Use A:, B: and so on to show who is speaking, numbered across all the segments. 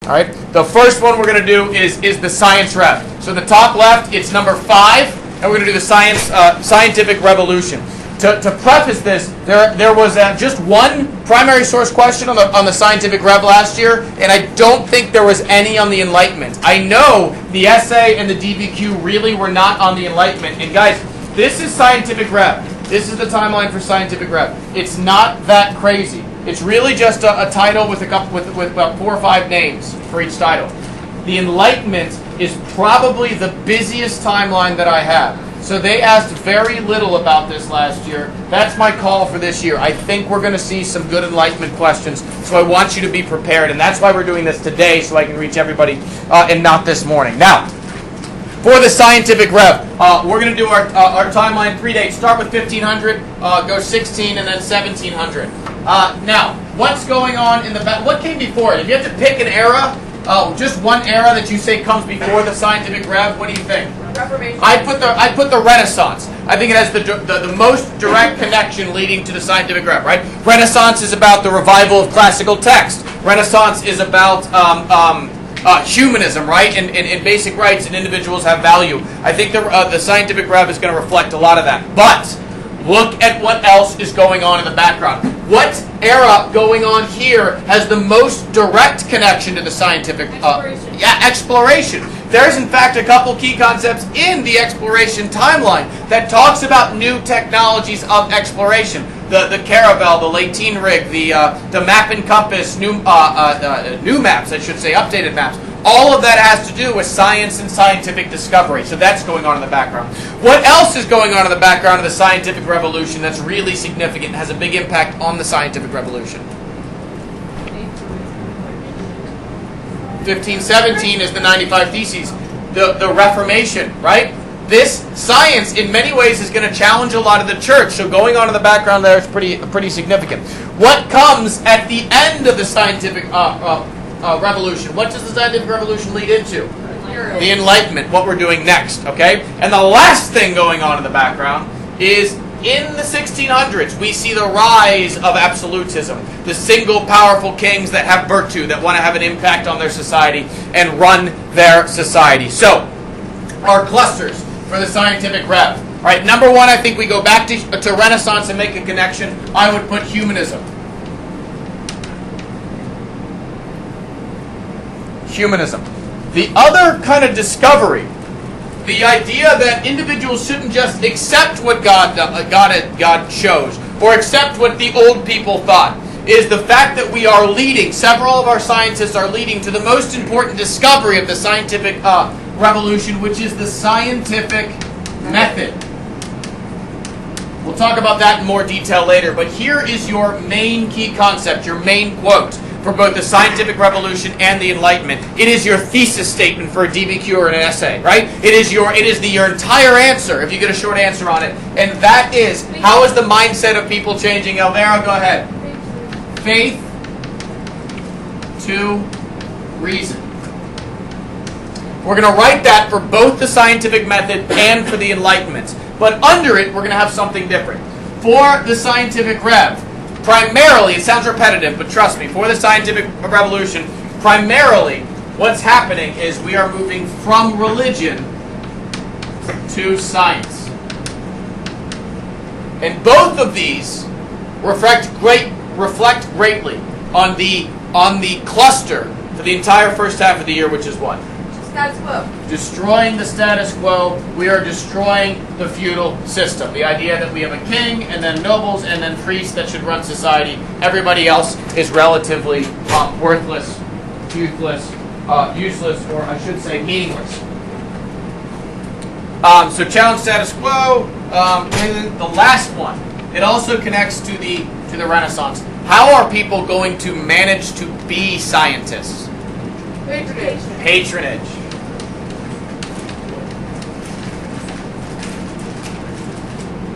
A: All right. The first one we're going to do is the science rev. So the top left, it's number 5, and we're going to do the scientific revolution. To preface this, there was just one primary source question on the scientific rev last year, and I don't think there was any on the Enlightenment. I know the essay and the DBQ really were not on the Enlightenment. And guys, this is scientific rev. This is the timeline for scientific rev. It's not that crazy. It's really just a title with about 4 or 5 names for each title. The Enlightenment is probably the busiest timeline that I have. So they asked very little about this last year. That's my call for this year. I think we're going to see some good Enlightenment questions, so I want you to be prepared. And that's why we're doing this today, so I can reach everybody and not this morning. Now, for the scientific rev, we're going to do our timeline 3 dates. Start with 1500, go 16, and then 1700. Now, what's going on in the back? What came before it? If you have to pick an era, just one era that you say comes before the scientific rev, what do you think?
B: Reformation.
A: I put the Renaissance. I think it has the most direct connection leading to the scientific rev, right? Renaissance is about the revival of classical text. Renaissance is about humanism, right? And basic rights and individuals have value. I think the scientific rev is going to reflect a lot of that. But look at what else is going on in the background. What era going on here has the most direct connection to the scientific? Exploration. There's in fact a couple key concepts in the exploration timeline that talks about new technologies of exploration. The caravel, the Latine rig, the map and compass, new maps, I should say, updated maps. All of that has to do with science and scientific discovery. So that's going on in the background. What else is going on in the background of the scientific revolution that's really significant and has a big impact on the scientific revolution? 1517 is the 95 Theses. The Reformation, right? This science, in many ways, is going to challenge a lot of the church. So going on in the background there is pretty significant. What comes at the end of the scientific revolution? What does the scientific revolution lead into? The Enlightenment, what we're doing next, okay? And the last thing going on in the background is in the 1600s, we see the rise of absolutism, the single powerful kings that have virtue, that want to have an impact on their society and run their society. So, our clusters for the scientific rev. All right, number 1, I think we go back to Renaissance and make a connection. I would put humanism. Humanism. The other kind of discovery, the idea that individuals shouldn't just accept what God chose or accept what the old people thought, is the fact that we are leading, several of our scientists are leading to the most important discovery of the scientific revolution, which is the scientific method. We'll talk about that in more detail later, but here is your main key concept, your main quote for both the scientific revolution and the Enlightenment. It is your thesis statement for a DBQ or an essay, right? It is your entire answer if you get a short answer on it. And that is, how is the mindset of people changing? Elvira, go ahead. Faith to reason. We're going to write that for both the scientific method and for the Enlightenment. But under it, we're going to have something different. For the scientific rev, primarily, it sounds repetitive, but trust me, for the scientific revolution, primarily what's happening is we are moving from religion to science. And both of these reflect greatly on the cluster for the entire first half of the year, which is what?
B: Status quo.
A: Destroying the status quo. We are destroying the feudal system. The idea that we have a king, and then nobles, and then priests that should run society. Everybody else is relatively worthless, useless, or I should say meaningless. So challenge status quo. And then the last one, it also connects to the Renaissance. How are people going to manage to be scientists? Patronage.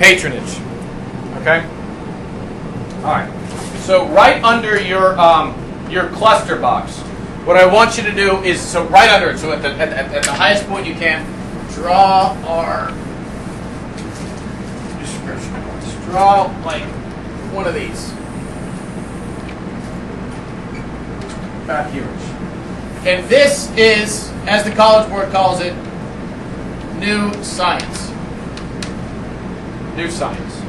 A: Patronage. Okay? Alright. So right under your cluster box, what I want you to do is, so right under it, so at the highest point you can, draw our description. Just draw like one of these. Back here. And this is, as the College Board calls it, new science. New science.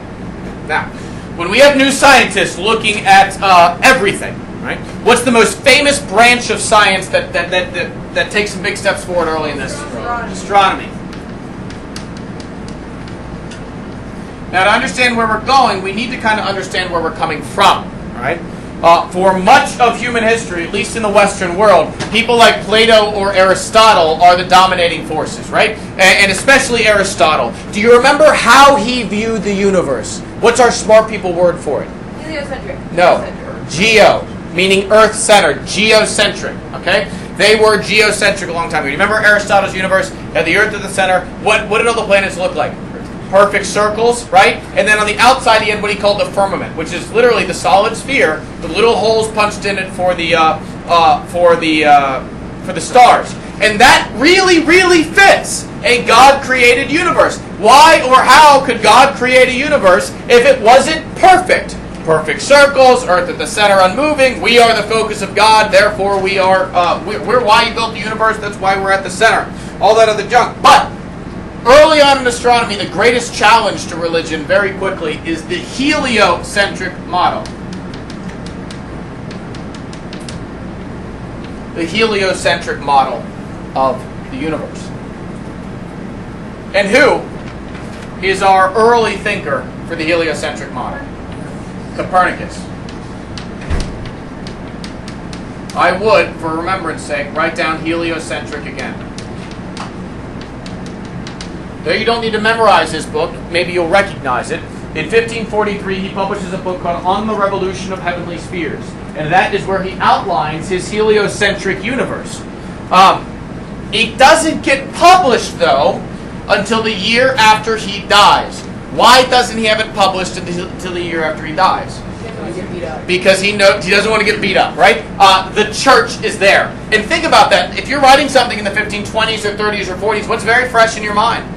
A: Now, when we have new scientists looking at everything, right? What's the most famous branch of science that takes some big steps forward early in this? Astronomy. Now, to understand where we're going, we need to kind of understand where we're coming from, right? For much of human history, at least in the Western world, people like Plato or Aristotle are the dominating forces, right? And especially Aristotle. Do you remember how he viewed the universe? What's our smart people word for it?
B: Heliocentric.
A: No. Geo, meaning earth-centered. Geocentric, okay? They were geocentric a long time ago. You remember Aristotle's universe? Had the earth at the center. What did all the planets look like? Perfect circles, right? And then on the outside he had what he called the firmament, which is literally the solid sphere with little holes punched in it for the stars. And that really fits a God-created universe. Why or how could God create a universe if it wasn't perfect? Perfect circles, earth at the center, unmoving. We are the focus of God, therefore we are. We're why He built the universe. That's why we're at the center. All that other junk, but. Early on in astronomy, the greatest challenge to religion, very quickly, is the heliocentric model. The heliocentric model of the universe. And who is our early thinker for the heliocentric model? Copernicus. I would, for remembrance sake, write down heliocentric again. There, you don't need to memorize his book. Maybe you'll recognize it. In 1543, he publishes a book called On the Revolution of Heavenly Spheres. And that is where he outlines his heliocentric universe. It doesn't get published, though, until the year after he dies. Why doesn't he have it published until the year after he dies? Because he doesn't want to get beat up, right? The church is there. And think about that. If you're writing something in the 1520s or 30s or 40s, what's very fresh in your mind?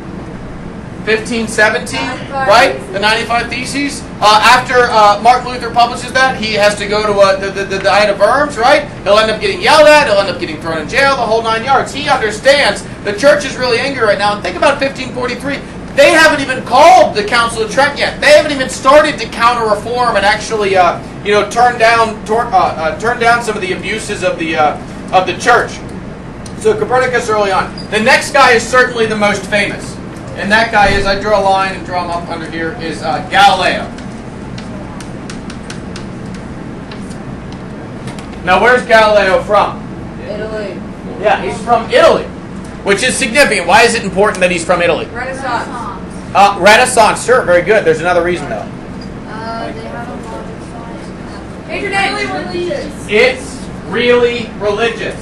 A: 1517, right? The 95 Theses. After Martin Luther publishes that, he has to go to the Diet of Worms, right? He'll end up getting yelled at. He'll end up getting thrown in jail, the whole 9 yards. He understands the church is really angry right now. And think about 1543. They haven't even called the Council of Trent yet. They haven't even started to counter-reform and actually, turn down some of the abuses of the church. So Copernicus early on. The next guy is certainly the most famous. And that guy is, I draw a line and draw him up under here, is Galileo. Now, where's Galileo from?
B: Italy.
A: Yeah, he's from Italy, which is significant. Why is it important that he's from Italy?
B: Renaissance.
A: Renaissance, sure, very good. There's another reason, though.
B: They have a lot of science. Patronage.
A: It's really religious.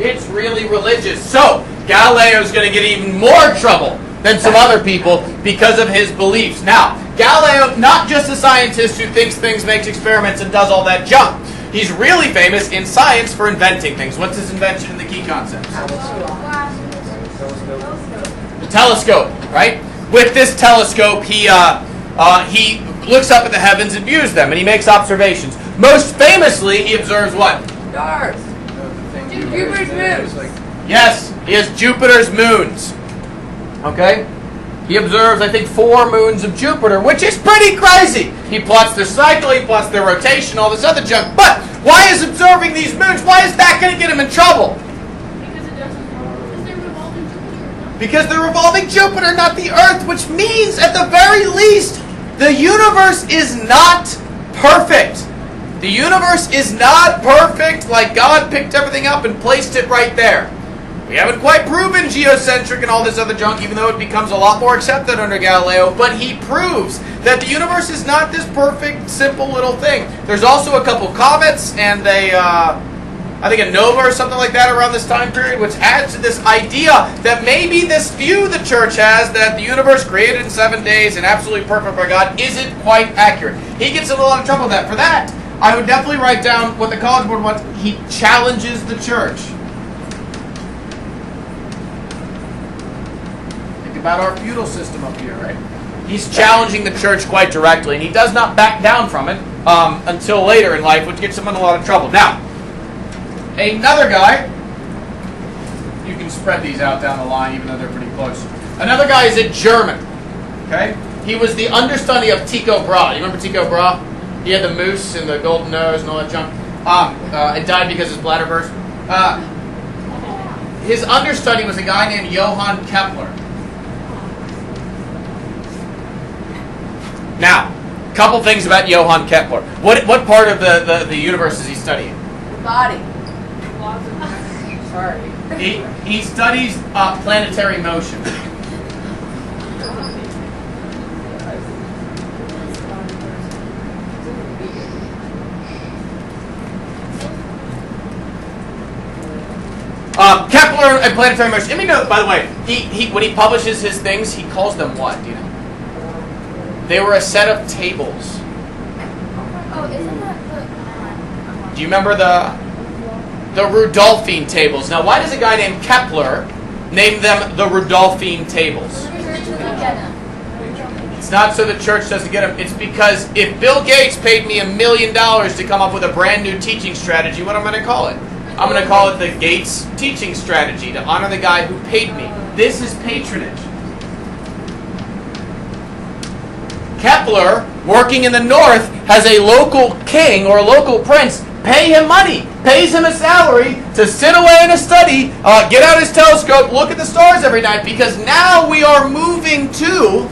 A: It's really religious. So, Galileo's going to get even more trouble than some other people because of his beliefs. Now, Galileo, not just a scientist who thinks things, makes experiments, and does all that junk. He's really famous in science for inventing things. What's his invention in the key concepts? The telescope, right? With this telescope, he looks up at the heavens and views them, and he makes observations. Most famously, he observes what?
B: Stars. Jupiter's moons.
A: Yes, he has Jupiter's moons. Okay? He observes, I think, 4 moons of Jupiter, which is pretty crazy. He plots their cycle, he plots their rotation, all this other junk. But why is observing these moons, why is that going to get him in trouble? Because they're revolving Jupiter, not the Earth, which means, at the very least, the universe is not perfect. The universe is not perfect, like God picked everything up and placed it right there. We haven't quite proven geocentric and all this other junk, even though it becomes a lot more accepted under Galileo, but he proves that the universe is not this perfect, simple little thing. There's also a couple comets and I think a nova or something like that around this time period, which adds to this idea that maybe this view the church has that the universe created in 7 days and absolutely perfect by God isn't quite accurate. He gets in a lot of trouble with that. For that, I would definitely write down what the College Board wants. He challenges the church. About our feudal system up here, right? He's challenging the church quite directly, and he does not back down from it until later in life, which gets him in a lot of trouble. Now, another guy you can spread these out down the line, even though they're pretty close. Another guy is a German. Okay, he was the understudy of Tycho Brahe. You remember Tycho Brahe? He had the moose and the golden nose and all that junk. It died because his bladder burst. His understudy was a guy named Johann Kepler. Now, a couple things about Johann Kepler. What part of the universe is he studying?
B: The body.
C: Sorry.
A: He studies planetary motion. Kepler and planetary motion. Let me know, by the way, he when he publishes his things, he calls them what? Do you know? They were a set of tables.
B: Oh, isn't that the...
A: Do you remember the Rudolphine tables? Now, why does a guy named Kepler name them the Rudolphine tables? It's not so the church doesn't get them. It's because if Bill Gates paid me $1 million to come up with a brand new teaching strategy, what am I going to call it? I'm going to call it the Gates teaching strategy to honor the guy who paid me. This is patronage. Kepler, working in the north, has a local king or a local prince pay him money, pays him a salary to sit away in a study, get out his telescope, look at the stars every night, because now we are moving to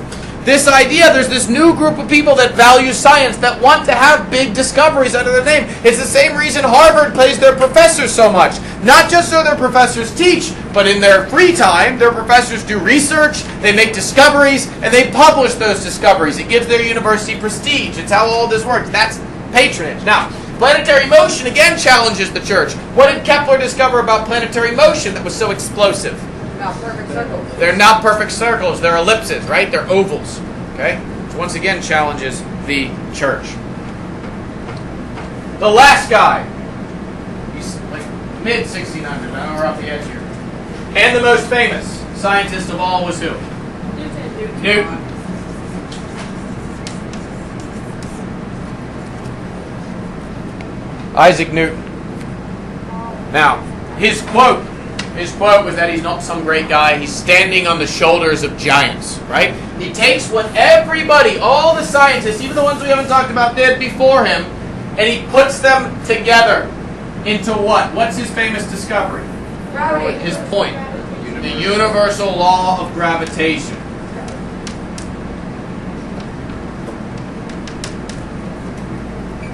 A: this idea. There's this new group of people that value science, that want to have big discoveries under their name. It's the same reason Harvard pays their professors so much. Not just so their professors teach, but in their free time, their professors do research, they make discoveries, and they publish those discoveries. It gives their university prestige. It's how all this works. That's patronage. Now, planetary motion again challenges the church. What did Kepler discover about planetary motion that was so explosive?
C: Not perfect circles.
A: They're not perfect circles. They're ellipses, right? They're ovals. Okay? Which once again challenges the church. The last guy. He's like mid-1600s. I know we're off the edge here. And the most famous scientist of all was who? Newton. Isaac Newton. Now, his quote was that he's not some great guy. He's standing on the shoulders of giants, right? He takes what everybody, all the scientists, even the ones we haven't talked about, did before him, and he puts them together into what? What's his famous discovery?
B: Gravity.
A: His point. The universal law of gravitation.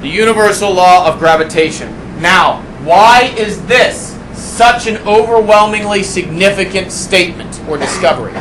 A: The universal law of gravitation. Now, why is this such an overwhelmingly significant statement or discovery?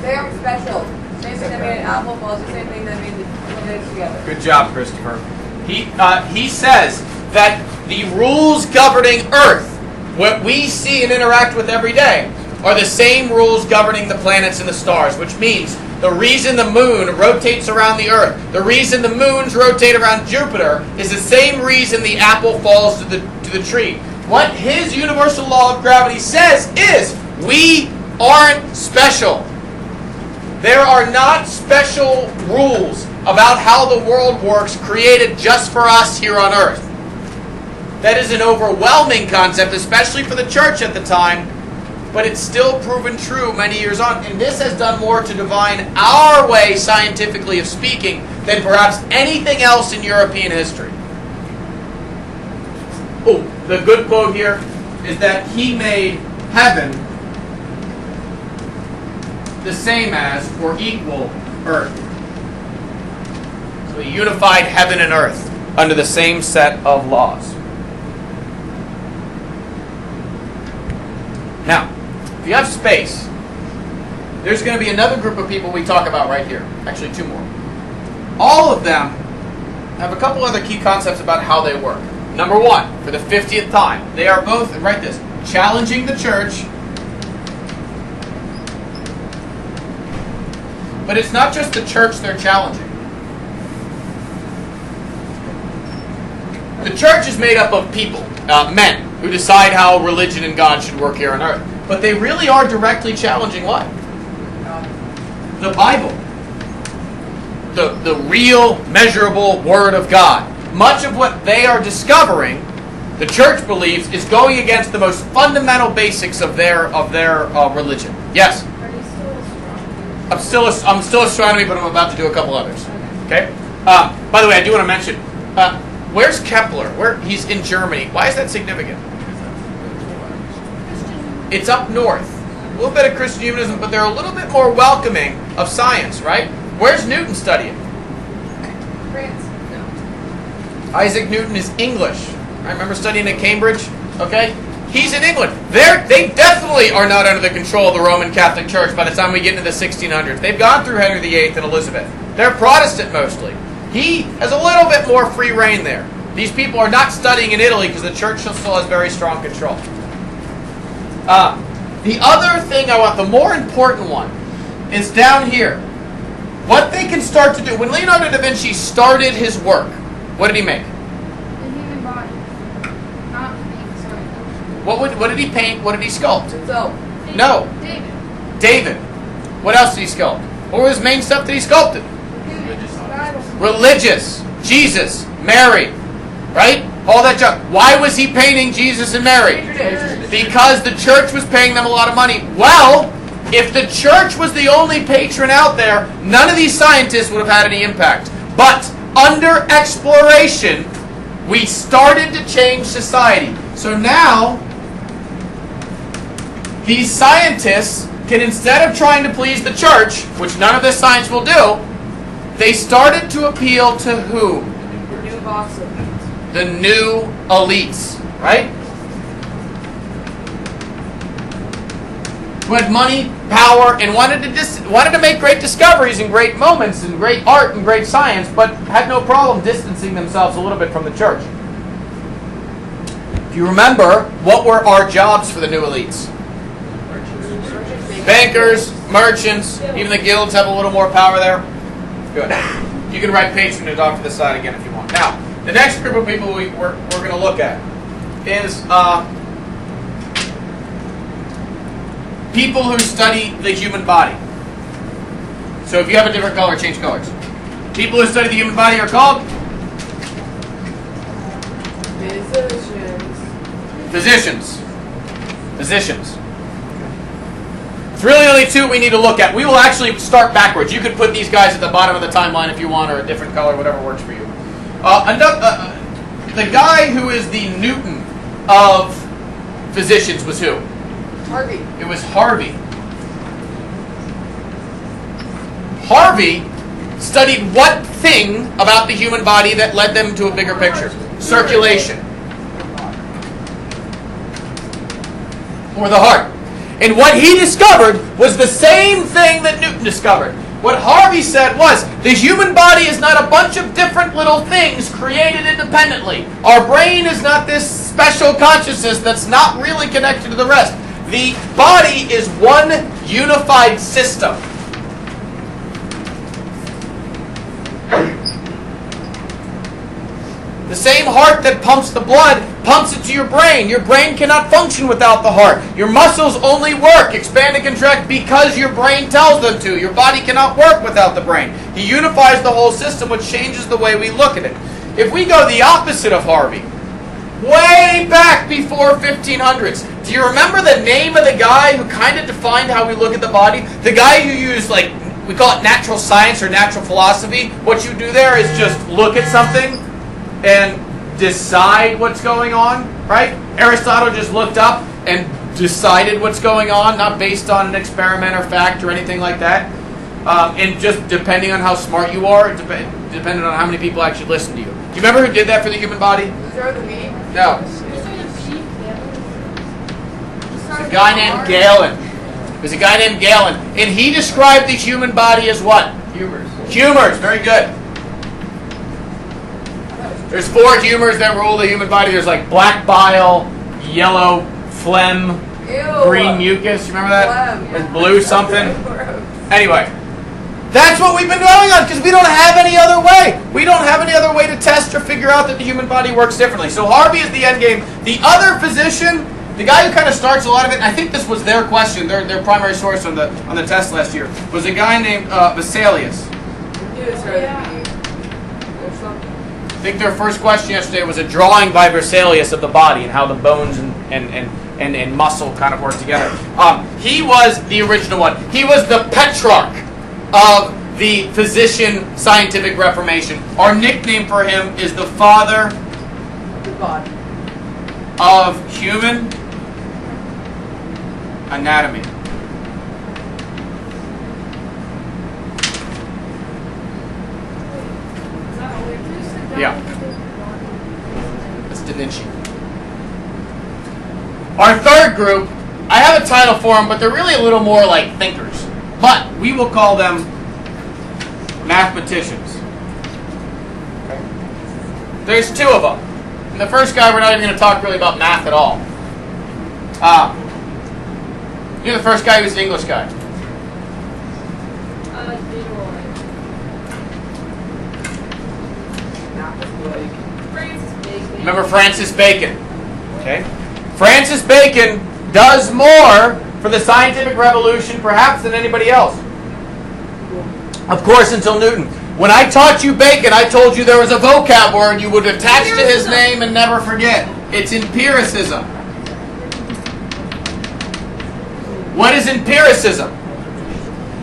C: They are special. Same thing that made an apple falls, the same thing that made the eggs together.
A: Good job, Christopher. He says that the rules governing Earth, what we see and interact with every day, are the same rules governing the planets and the stars, which means the reason the moon rotates around the Earth, the reason the moons rotate around Jupiter, is the same reason the apple falls to the tree. What his universal law of gravity says is, we aren't special. There are not special rules about how the world works created just for us here on Earth. That is an overwhelming concept, especially for the church at the time, but it's still proven true many years on. And this has done more to define our way, scientifically of speaking, than perhaps anything else in European history. Oh, the good quote here is that he made heaven the same as or equal earth. So he unified heaven and earth under the same set of laws. Now, if you have space, there's going to be another group of people we talk about right here. Actually, two more. All of them have a couple other key concepts about how they work. Number one, for the 50th time, they are both, write this, challenging the church. But it's not just the church they're challenging. The church is made up of people, men, who decide how religion and God should work here on earth. But they really are directly challenging what? The Bible. The real, measurable Word of God. Much of what they are discovering the church believes is going against the most fundamental basics of their religion. Yes?
B: Are you still astronomy?
A: I'm still astronomy, but I'm about to do a couple others. Okay? By the way, I do want to mention, where's Kepler? He's in Germany. Why is that significant? It's up north. A little bit of Christian humanism, but they're a little bit more welcoming of science, right? Where's Newton studying?
C: France. No.
A: Isaac Newton is English. I remember studying at Cambridge. Okay? He's in England. They definitely are not under the control of the Roman Catholic Church by the time we get into the 1600s. They've gone through Henry VIII and Elizabeth. They're Protestant mostly. He has a little bit more free reign there. These people are not studying in Italy because the church still has very strong control. The other thing I want, the more important one, is down here. What they can start to do. When Leonardo da Vinci started his work, what did he make?
B: The human body. Not me, sorry.
A: What did he paint? What did he sculpt?
C: So,
A: No.
B: David.
A: David. What else did he sculpt? What was his main stuff that he sculpted?
B: Bible.
A: Religious. Jesus. Mary. Right? All that junk. Why was he painting Jesus and Mary? Because the church was paying them a lot of money. Well, if the church was the only patron out there, none of these scientists would have had any impact. But under exploration, we started to change society. So now, these scientists can, instead of trying to please the church, which none of this science will do, they started to appeal to whom?
C: new box of meat.
A: The new elites, right? Who had money, power, and wanted to make great discoveries and great moments and great art and great science, but had no problem distancing themselves a little bit from the church. If you remember, what were our jobs for the new elites? Bankers, merchants, even the guilds have a little more power there. Good. You can write patronage off to the side again if you want. Now, the next group of people we're going to look at is people who study the human body. So if you have a different color, change colors. People who study the human body are called
C: Physicians.
A: physicians. It's really only two we need to look at. We will actually start backwards. You could put these guys at the bottom of the timeline if you want, or a different color, whatever works for you. The guy who is the Newton of physicians was who?
C: Harvey.
A: It was Harvey. Harvey studied what thing about the human body that led them to a bigger picture? Circulation. Or the heart. And what he discovered was the same thing that Newton discovered. What Harvey said was, the human body is not a bunch of different little things created independently. Our brain is not this special consciousness that's not really connected to the rest. The body is one unified system. The same heart that pumps the blood pumps it to your brain. Your brain cannot function without the heart. Your muscles only work, expand and contract, because your brain tells them to. Your body cannot work without the brain. He unifies the whole system, which changes the way we look at it. If we go the opposite of Harvey, way back before 1500s, do you remember the name of the guy who kind of defined how we look at the body? The guy who used, like, we call it natural science or natural philosophy. What you do there is just look at something and decide what's going on, right? Aristotle just looked up and decided what's going on, not based on an experiment or fact or anything like that. And just depending on how smart you are, depending on how many people actually listen to you. Do you remember who did that for the human body? No. It's a guy named Galen. There's a guy named Galen. And he described the human body as what?
D: Humors.
A: Humors. Very good. There's 4 humors that rule the human body. There's like black bile, yellow phlegm, green mucus. You remember that?
C: Phlegm, yeah.
A: There's blue something. Anyway, that's what we've been going on because we don't have any other way. We don't have any other way to test or figure out that the human body works differently. So Harvey is the end game. The other physician, the guy who kind of starts a lot of it, and I think this was their question, their primary source on the test last year, was a guy named Vesalius. think their first question yesterday was a drawing by Berzelius of the body and how the bones and muscle kind of work together. He was the original one. He was the Petrarch of the physician scientific reformation. Our nickname for him is the father of human anatomy. Yeah. That's Da Vinci. Our third group, I have a title for them, but they're really a little more like thinkers. But we will call them mathematicians. Okay. There's two of them. And the first guy, we're not even going to talk really about math at all. You're the first guy who's an English guy. Remember Francis Bacon. Okay? Francis Bacon does more for the scientific revolution perhaps than anybody else. Of course, until Newton. When I taught you Bacon, I told you there was a vocab word you would attach to his name and never forget. It's empiricism. What is empiricism?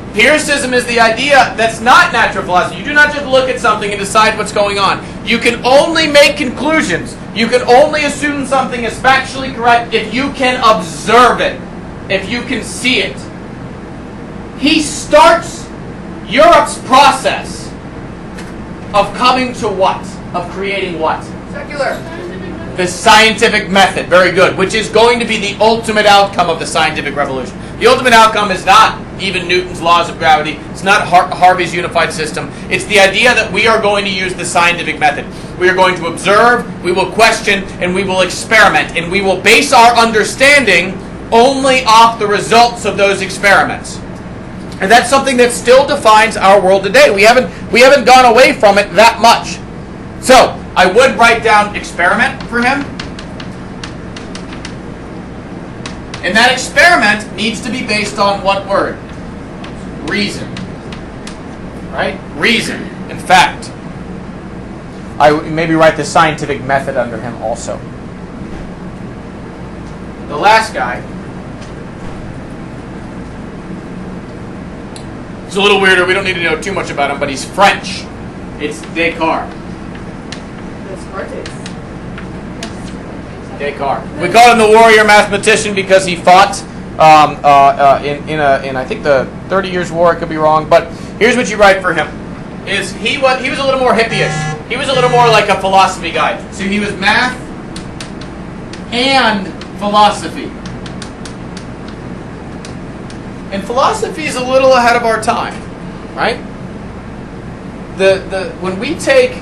A: Empiricism is the idea that's not natural philosophy. You do not just look at something and decide what's going on. You can only make conclusions. You can only assume something is factually correct if you can observe it, if you can see it. He starts Europe's process of coming to what? Of creating what?
C: Secular.
A: The scientific method. Very good. Which is going to be the ultimate outcome of the scientific revolution. The ultimate outcome is not even Newton's laws of gravity. It's not Harvey's unified system. It's the idea that we are going to use the scientific method. We are going to observe, we will question, and we will experiment. And we will base our understanding only off the results of those experiments. And that's something that still defines our world today. We haven't gone away from it that much. So, I would write down experiment for him. And that experiment needs to be based on what word? Reason. Right? Reason. In fact. I would maybe write the scientific method under him also. The last guy. He's a little weirder. We don't need to know too much about him, but he's French. It's Descartes. Descartes. We call him the warrior mathematician because he fought in I think the 30 Years' War. I could be wrong, but here's what you write for him: is he was a little more hippie-ish. He was a little more like a philosophy guy. So he was math and philosophy. And philosophy is a little ahead of our time, right? When we take,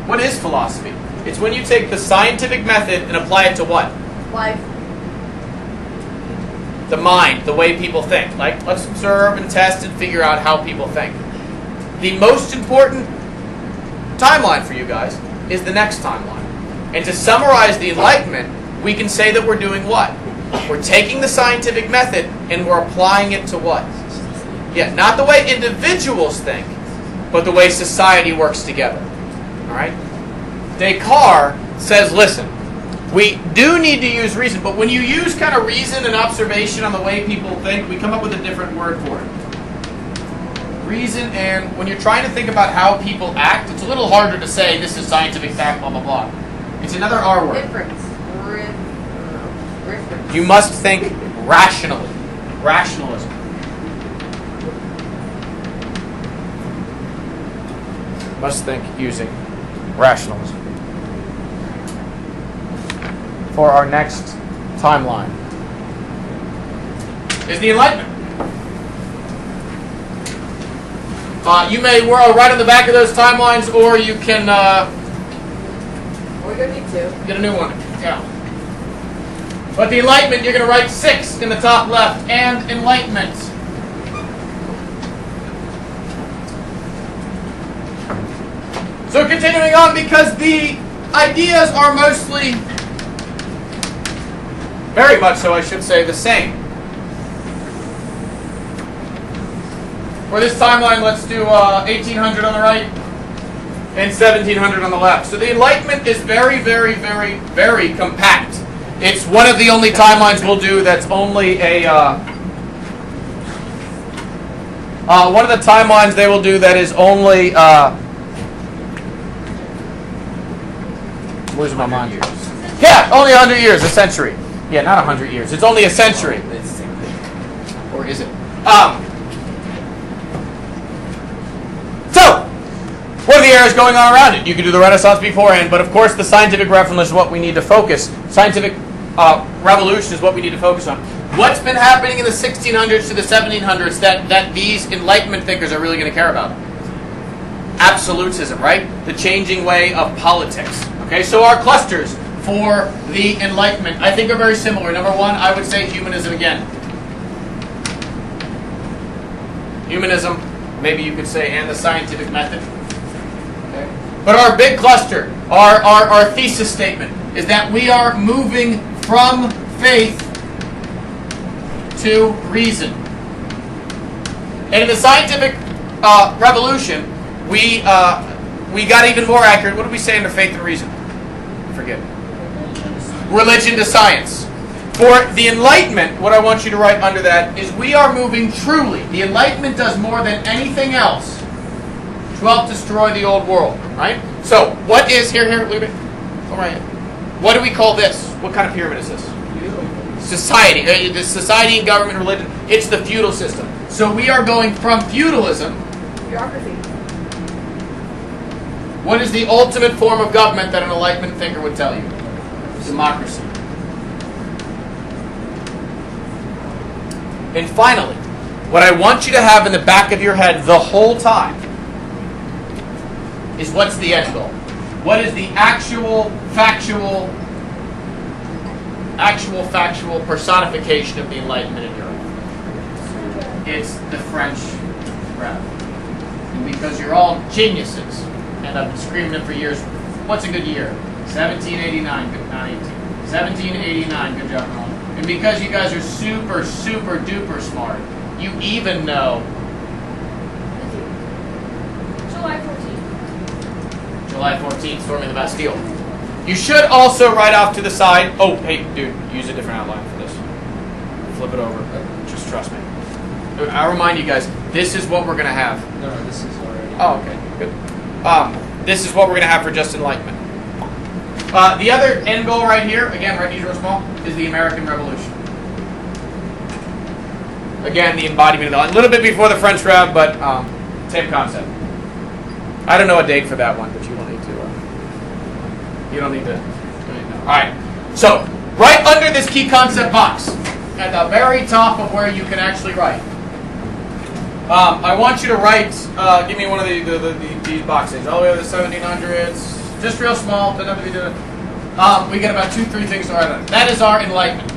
A: what is philosophy? It's when you take the scientific method and apply it to what?
C: Life.
A: The mind, the way people think. Like, let's observe and test and figure out how people think. The most important timeline for you guys is the next timeline. And to summarize the Enlightenment, we can say that we're doing what? We're taking the scientific method and we're applying it to what? Yeah, not the way individuals think, but the way society works together. All right? Descartes says, listen, we do need to use reason, but when you use kind of reason and observation on the way people think, we come up with a different word for it. Reason, and when you're trying to think about how people act, it's a little harder to say this is scientific fact, blah, blah, blah. It's another R word.
C: Difference.
A: You must think rationally. Rationalism. Must think using rationalism. For our next timeline is the Enlightenment. You may write on the back of those timelines, or you can
C: We're going to need to
A: get a new one. Yeah. But the Enlightenment, you're going to write 6 in the top left, and Enlightenment. So continuing on, because the ideas are mostly, very much so I should say, the same. For this timeline, let's do 1800 on the right. and 1700 on the left. So the Enlightenment is very, very, very, very compact. It's one of the only timelines we'll do that's only a... one of the timelines they will do that is only... losing my mind. Yeah, only 100 years, a century. Yeah, not 100 years. It's only a century. Or is it? So, what are the eras going on around it? You could do the Renaissance beforehand, but of course the scientific revolution is what we need to focus. Scientific revolution is what we need to focus on. What's been happening in the 1600s to the 1700s that these Enlightenment thinkers are really going to care about? Absolutism, right? The changing way of politics. Okay, so our clusters for the Enlightenment, I think, are very similar. Number one, I would say humanism again. Humanism, maybe you could say, and the scientific method. Okay. But our big cluster, our thesis statement, is that we are moving from faith to reason. And in the scientific revolution, we got even more accurate. What did we say under faith and reason? I forget. Religion to science. For the Enlightenment, what I want you to write under that is we are moving truly. The Enlightenment does more than anything else to help destroy the old world. Right? So, what is, here, leave it. All right. What do we call this? What kind of pyramid is this? Society. The society and government religion. It's the feudal system. So we are going from feudalism.
C: Bureaucracy.
A: What is the ultimate form of government that an Enlightenment thinker would tell you? Democracy. And finally, what I want you to have in the back of your head the whole time is what's the end goal? What is the actual factual personification of the Enlightenment in Europe? It's the French Revolution. And because you're all geniuses, and I've been screaming it for years, what's a good year? 1789, good, not 18. 1789, good job, Ron. And because you guys are super, super duper smart, you even know
B: July 14th.
A: July 14th, storming the Bastille. You should also write off to the side, oh, hey, dude, use a different outline for this. Flip it over. Just trust me. I'll remind you guys, this is what we're going to have.
D: No, this is already.
A: Oh, okay, good. This is what we're going to have for just Enlightenment. The other end goal right here, again, right these real small, is the American Revolution. Again, the embodiment of the, a little bit before the French Rev, but same concept. I don't know a date for that one, but you don't need to. You don't need to. All right. So, right under this key concept box, at the very top of where you can actually write, I want you to write. Give me one of these boxes. All the way to the 1700s. Just real small. Doesn't have to be doing. We get about 2-3 things to write on. That is our Enlightenment.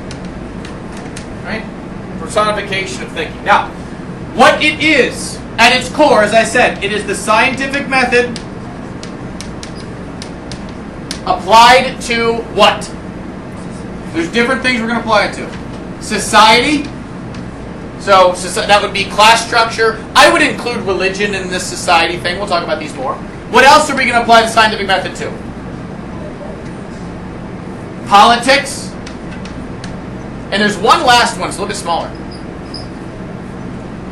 A: Right? Personification of thinking. Now, what it is at its core, as I said, it is the scientific method applied to what? There's different things we're going to apply it to. Society. So that would be class structure. I would include religion in this society thing. We'll talk about these more. What else are we going to apply the scientific method to? Politics. And there's one last one. It's a little bit smaller.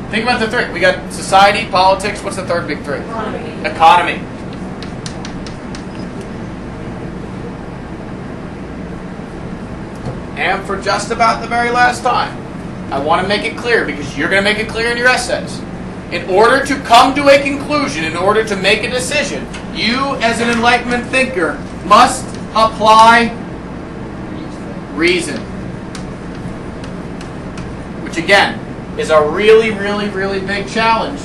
A: Think about the three. We got society, politics. What's the third big three? Economy. And for just about the very last time, I want to make it clear, because you're going to make it clear in your essays. In order to come to a conclusion, in order to make a decision, you as an Enlightenment thinker must apply reason. Which again, is a really, really, really big challenge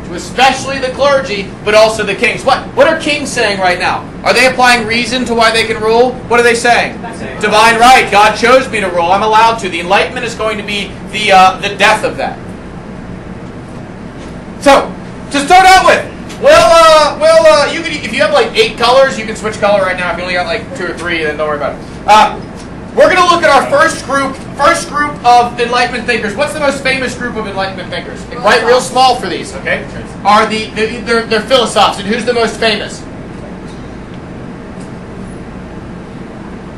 A: to especially the clergy, but also the kings. What are kings saying right now? Are they applying reason to why they can rule? What are they saying? Divine right. God chose me to rule. I'm allowed to. The Enlightenment is going to be the death of that. So, to start out with, you can, if you have like 8 colors, you can switch color right now. If you only got like 2 or 3, then don't worry about it. We're going to look at our first group of Enlightenment thinkers. What's the most famous group of Enlightenment thinkers? Write real small for these, okay? Are they're philosophers, and who's the most famous?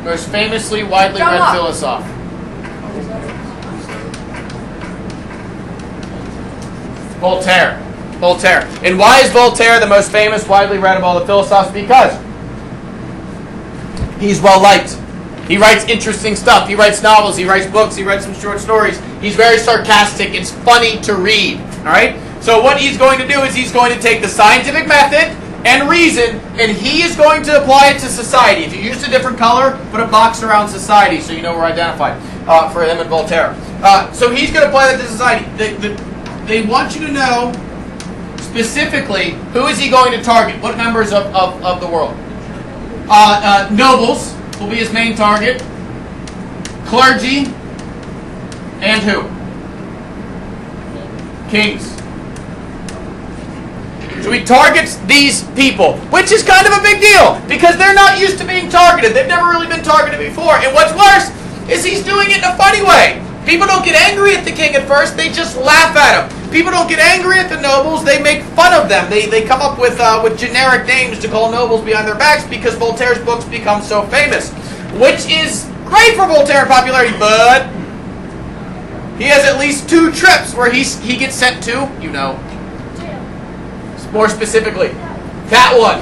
A: Most famously, widely
C: John
A: read
C: Locke.
A: philosopher. Voltaire. Voltaire. And why is Voltaire the most famous, widely read of all the philosophers? Because he's well liked. He writes interesting stuff. He writes novels. He writes books. He writes some short stories. He's very sarcastic. It's funny to read. All right? So what he's going to do is he's going to take the scientific method and reason, and he is going to apply it to society. If you used a different color, put a box around society so you know we're identified for him and Voltaire. So he's going to apply that to society. They want you to know specifically who is he going to target, what members of the world. Nobles will be his main target, clergy, and who? Kings. So he targets these people, which is kind of a big deal because they're not used to being targeted. They've never really been targeted before. And what's worse is he's doing it in a funny way. People don't get angry at the king at first. They just laugh at him. People don't get angry at the nobles. They make fun of them. They come up with generic names to call nobles behind their backs because Voltaire's books become so famous, which is great for Voltaire in popularity, but he has at least 2 trips where he gets sent to, you know, more specifically, that one,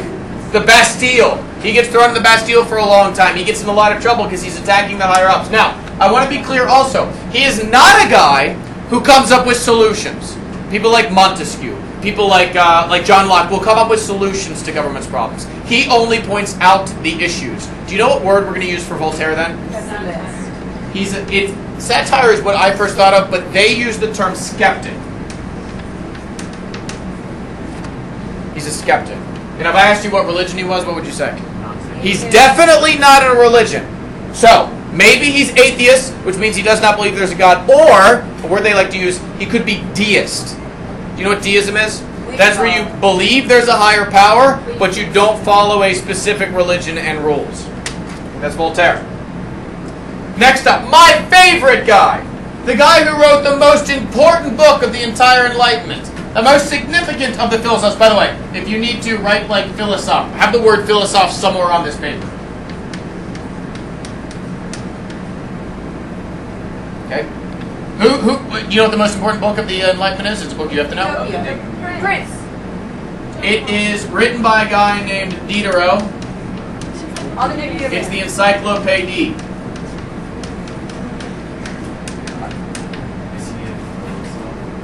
A: the Bastille. He gets thrown in the Bastille for a long time. He gets in a lot of trouble because he's attacking the higher-ups. Now, I want to be clear also, he is not a guy who comes up with solutions. People like Montesquieu, people like John Locke will come up with solutions to government's problems. He only points out the issues. Do you know what word we're going to use for Voltaire then? Satire is what I first thought of, but they use the term skeptic. He's a skeptic. And if I asked you what religion he was, what would you say? He's definitely not a religion. So, maybe he's atheist, which means he does not believe there's a God, or, a word they like to use, he could be deist. Do you know what deism is? That's where you believe there's a higher power, but you don't follow a specific religion and rules. That's Voltaire. Next up, my favorite guy. The guy who wrote the most important book of the entire Enlightenment. The most significant of the philosophers. By the way, if you need to write like philosoph, have the word philosoph somewhere on this paper. Okay? Who? You know what the most important book of the Enlightenment is? It's a book you have to know.
C: Prince.
A: It is written by a guy named Diderot. It's the Encyclopédie.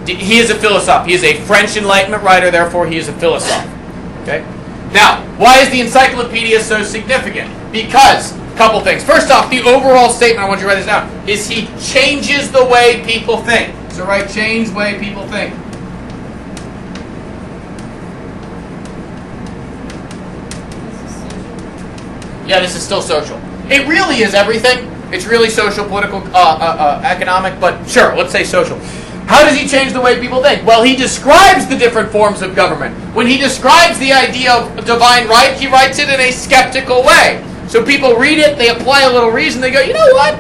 A: He is a philosophe. He is a French Enlightenment writer, therefore he is a philosophe. Okay? Now, why is the encyclopedia so significant? Because, a couple things. First off, the overall statement, I want you to write this down, is he changes the way people think. So write, change the way people think. Yeah, this is still social. It really is everything. It's really social, political, economic, but sure, let's say social. How does he change the way people think? Well, he describes the different forms of government. When he describes the idea of divine right, he writes it in a skeptical way. So people read it, they apply a little reason, they go, you know what?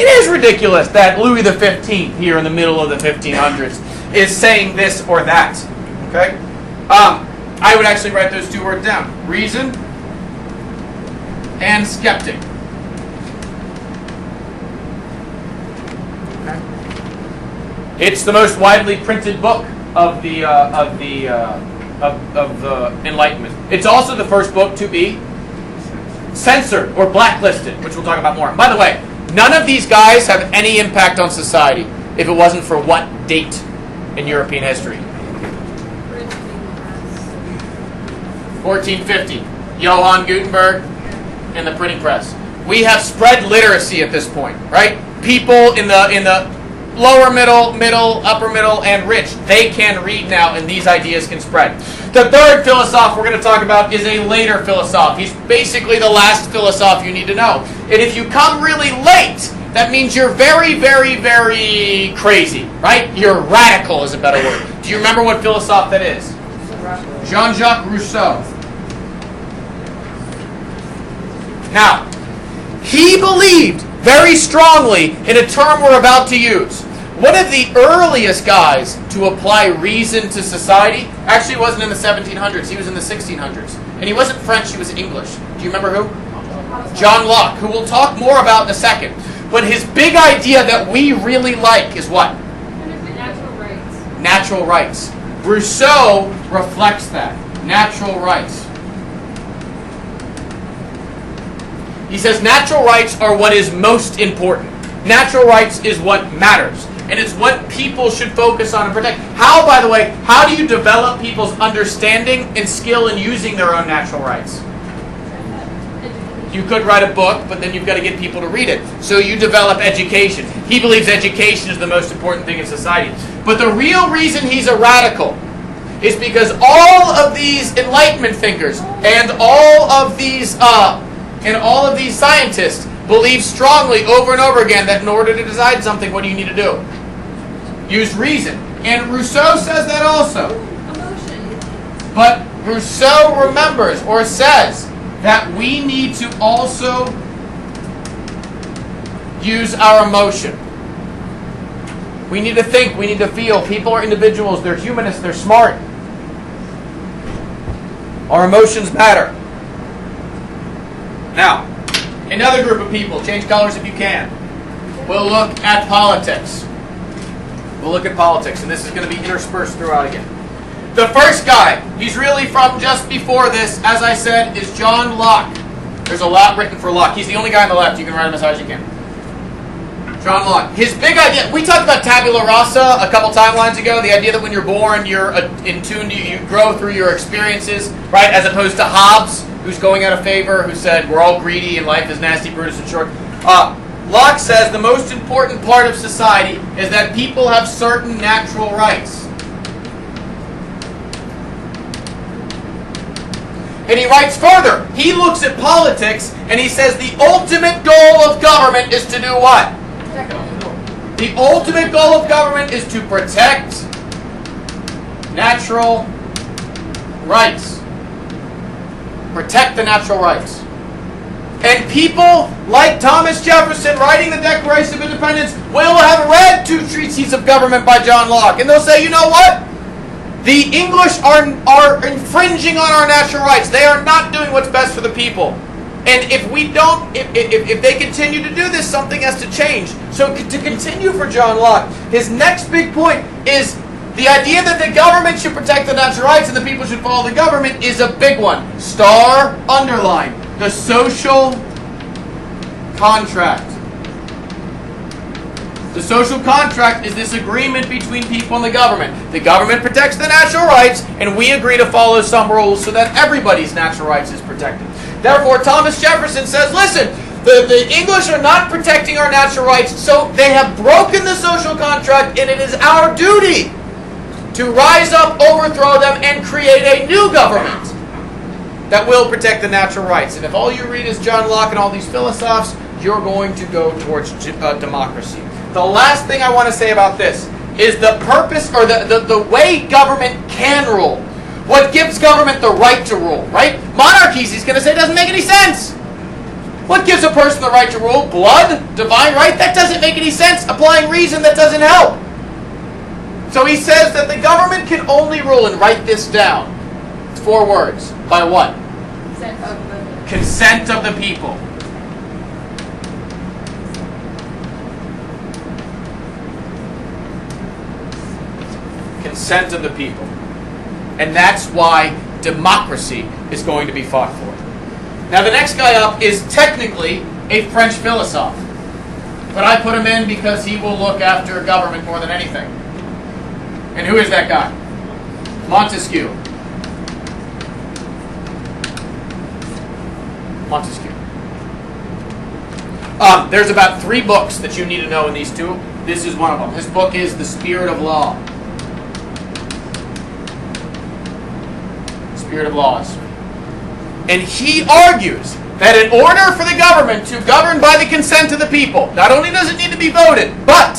A: It is ridiculous that Louis XV here in the middle of the 1500s is saying this or that. Okay? I would actually write those 2 words down. Reason and skeptic. It's the most widely printed book of the Enlightenment. It's also the first book to be censored or blacklisted, which we'll talk about more. And by the way, none of these guys have any impact on society if it wasn't for what date in European history? 1450. Johann Gutenberg and the printing press. We have spread literacy at this point, right? People in the lower middle, upper middle, and rich, they can read now, and these ideas can spread. The third philosopher we're going to talk about is a later philosopher. He's basically the last philosopher you need to know. And if you come really late, that means you're very, very, very crazy, right? You're radical is a better word. Do you remember what philosopher that is? Jean-Jacques Rousseau. Now, he believed very strongly in a term we're about to use. One of the earliest guys to apply reason to society actually wasn't in the 1700s, he was in the 1600s. And he wasn't French, he was English. Do you remember who? John Locke, who we'll talk more about in a second. But his big idea that we really like is what?
B: Natural rights.
A: Natural rights. Rousseau reflects that. Natural rights. He says natural rights are what is most important. Natural rights is what matters. And it's what people should focus on and protect. How, by the way, how do you develop people's understanding and skill in using their own natural rights? You could write a book, but then you've got to get people to read it. So you develop education. He believes education is the most important thing in society. But the real reason he's a radical is because all of these Enlightenment thinkers and all of these scientists believe strongly over and over again that in order to decide something, what do you need to do? Use reason. And Rousseau says that also.
B: Emotion.
A: But Rousseau remembers or says that we need to also use our emotion. We need to think, we need to feel. People are individuals, they're humanists, they're smart. Our emotions matter. Now, another group of people, change colors if you can. We'll look at politics. We'll look at politics, and this is going to be interspersed throughout again. The first guy, he's really from just before this, as I said, is John Locke. There's a lot written for Locke. He's the only guy on the left. You can write him as hard as you can. John Locke. His big idea, we talked about tabula rasa a couple timelines ago, the idea that when you're born, you're in tune, you grow through your experiences, right, as opposed to Hobbes, who's going out of favor, who said we're all greedy and life is nasty, Brutus, and short. Locke says the most important part of society is that people have certain natural rights. And he writes further. He looks at politics and he says the ultimate goal of government is to do what? The ultimate goal of government is to protect natural rights. Protect the natural rights. And people like Thomas Jefferson writing the Declaration of Independence will have read 2 treatises of government by John Locke. And they'll say, you know what? The English are infringing on our natural rights. They are not doing what's best for the people. And if we don't, if they continue to do this, something has to change. So to continue for John Locke, his next big point is the idea that the government should protect the natural rights and the people should follow the government is a big one. Star, underline. The social contract. The social contract is this agreement between people and the government. The government protects the natural rights, and we agree to follow some rules so that everybody's natural rights is protected. Therefore, Thomas Jefferson says, listen, the English are not protecting our natural rights, so they have broken the social contract, and it is our duty to rise up, overthrow them, and create a new government that will protect the natural rights. And if all you read is John Locke and all these philosophers, you're going to go towards democracy. The last thing I want to say about this is the purpose or the way government can rule. What gives government the right to rule, right? Monarchies, he's going to say, doesn't make any sense. What gives a person the right to rule? Blood? Divine right? That doesn't make any sense. Applying reason, that doesn't help. So he says that the government can only rule, and write this down. It's 4 words. By what? Consent of the people. Consent of the people. And that's why democracy is going to be fought for. Now the next guy up is technically a French philosopher. But I put him in because he will look after government more than anything. And who is that guy? Montesquieu. Montesquieu. There's about 3 books that you need to know in these 2. This is one of them. His book is The Spirit of Law. Spirit of Laws. And he argues that in order for the government to govern by the consent of the people, not only does it need to be voted, but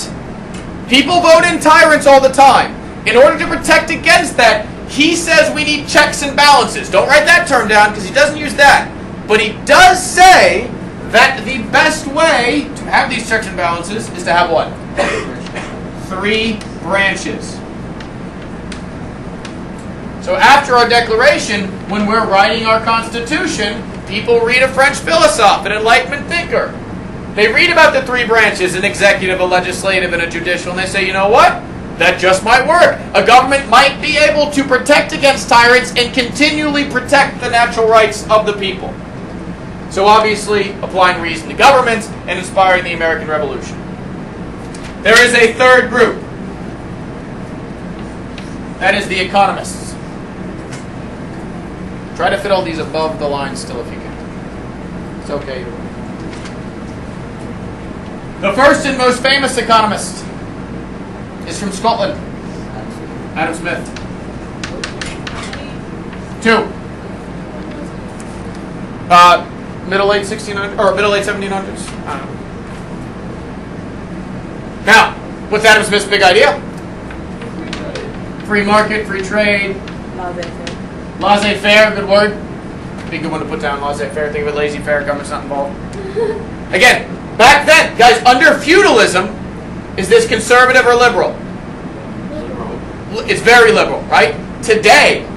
A: people vote in tyrants all the time. In order to protect against that, he says we need checks and balances. Don't write that term down because he doesn't use that. But he does say that the best way to have these checks and balances is to have what? 3 branches. So after our declaration, when we're writing our Constitution, People read a French philosopher, an Enlightenment thinker. They read about the three branches, an executive, a legislative, and a judicial, and they say, you know what? That just might work. A government might be able to protect against tyrants and continually protect the natural rights of the people. So obviously, applying reason to government and inspiring the American Revolution. There is a third group. That is the economists. Try to fit all these above the line still if you can. It's okay. The first and most famous economist is from Scotland. Adam Smith. 2. Middle-late 1600s, or middle-late 1700s. Now, what's Adam Smith's big idea? Free market, free trade.
C: Laissez-faire.
A: Laissez-faire, good word. Be a good one to put down, laissez-faire. Think of it, laissez-faire, government's not involved. Again, back then, guys, under feudalism, is this conservative or liberal? Liberal. It's very liberal, right? Today,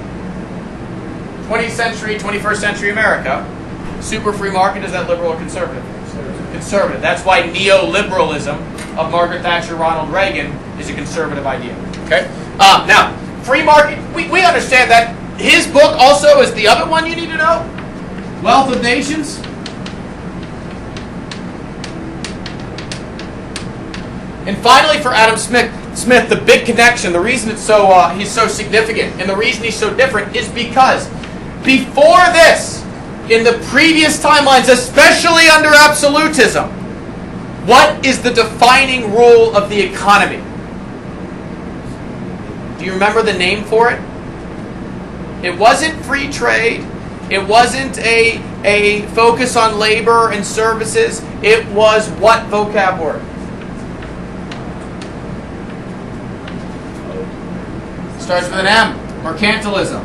A: 20th century, 21st century America, super free market, is that liberal or conservative? Conservative. That's why neoliberalism of Margaret Thatcher, Ronald Reagan is a conservative idea. Okay? Now, free market, we understand that. His book also is the other one you need to know. Wealth of Nations. And finally, for Adam Smith, the big connection, the reason it's so he's so significant, and the reason he's so different is because before this, in the previous timelines, especially under absolutism, what is the defining rule of the economy? Do you remember the name for it? It wasn't free trade. It wasn't a focus on labor and services. It was what vocab word? Starts with an M. Mercantilism.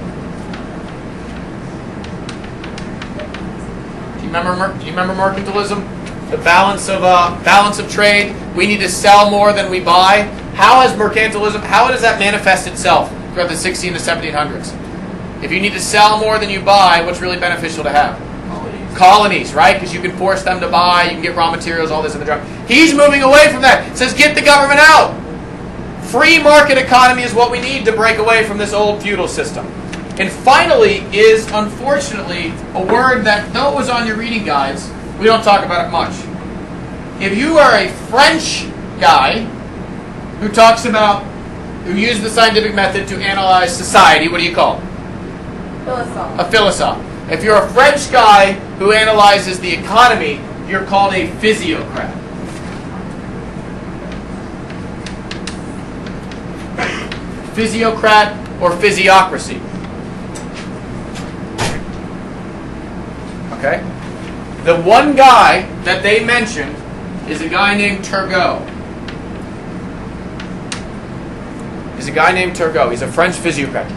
A: Do you remember mercantilism? The balance of trade. We need to sell more than we buy. How has mercantilism? How does that manifest itself throughout the 16 to 1700s? If you need to sell more than you buy, what's really beneficial to have? Colonies, right? Because you can force them to buy. You can get raw materials, all this in the drug. He's moving away from that. Says, get the government out. Free market economy is what we need to break away from this old feudal system. And finally is, unfortunately, a word that, though it was on your reading guides, we don't talk about it much. If you are a French guy who who uses the scientific method to analyze society, what do you call it?
C: Philosoph.
A: A philosophe. If you're a French guy who analyzes the economy, you're called a physiocrat. Physiocrat or physiocracy. Okay? The one guy that they mentioned is a guy named Turgot. He's a French physiocrat.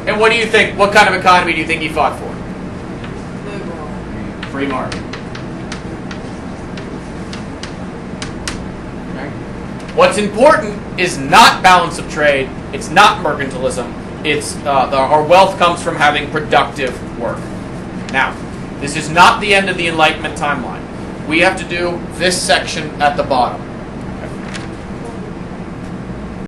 A: And what do you think? What kind of economy do you think he fought for?
C: Liberal.
A: Free market. Okay. What's important is not balance of trade. It's not mercantilism. It's our wealth comes from having productive work. Now, this is not the end of the Enlightenment timeline. We have to do this section at the bottom.